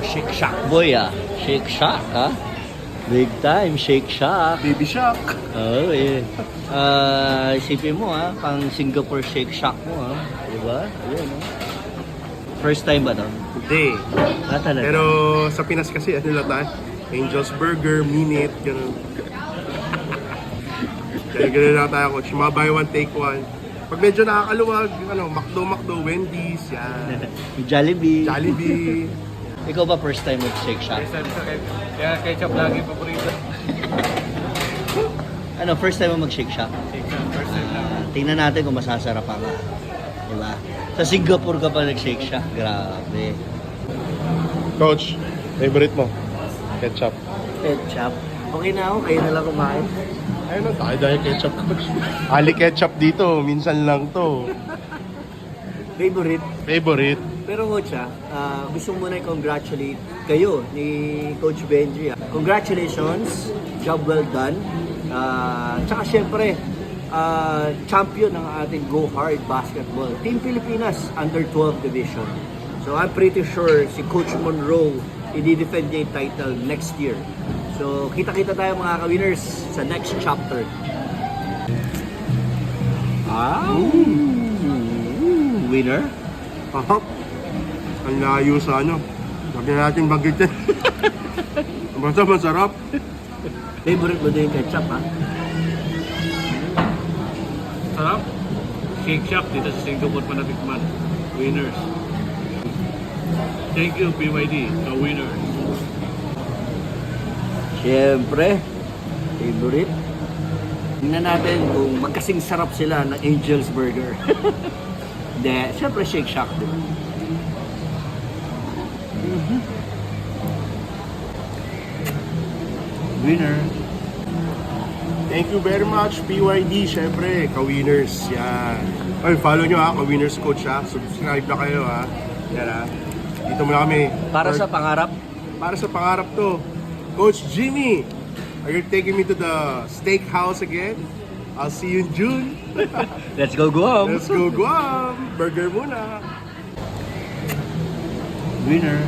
Shake Shack boy Shake Shack Big time, Shake Shack. Baby Shack. Oo isipin mo pang Singapore Shake Shack mo Diba? Ayun First time ba to? Hindi. Talaga? Pero sa Pinas kasi, ano lang tayo? Angel's Burger, Minute, gano'n. Kaya gano'n lang tayo, coach. Mga buy one, take one. Pag medyo nakakaluwag, McDo, Wendy's, yan. Jollibee. Jollibee. Ikaw ba first time mag-Shake Shack? First time sa kaya ketchup lagi paborito. First time mo mag-Shake Shack? First time lang. Tingnan natin kung masasarapan ka. Diba? Sa Singapore ka pa nag-Shake Shack? Grabe. Coach, favorite mo? Ketchup. Ketchup. Okay na ako, kayo na lang kumain. Ayun na, dahil ketchup, coach. Ali ketchup dito, minsan lang to. Favorite? Favorite? Pero coach gusto mo muna i-congratulate kayo ni Coach Benji. Congratulations, job well done. Tsaka syempre, champion ng ating Go Hard Basketball. Team Pilipinas, under 12 division. So I'm pretty sure si Coach Monroe, i-defend niya yung title next year. So kita-kita tayo mga ka-winners sa next chapter. Winner? Aha. Ang layo sa Sabi natin bagitin. Basta masarap. Favorite mo din yung ketchup Sarap. Shake Shack dito sa Singapore pa natikman. Winners. Thank you, PYD. The winners. Siyempre, favorite. Tingnan natin kung magkasing sarap sila ng Angel's Burger. Hindi, siyempre Shake Shack din. Winner. Thank you very much, PYD. Siyempre, ka-winners. Yan. Ay, follow nyo ka-winners coach Subscribe na kayo Yan Dito muna kami. Para sa pangarap. Para sa pangarap to. Coach Jimmy, are you taking me to the steakhouse again? I'll see you in June. Let's go Guam. Let's go Guam. Burger muna. Winner.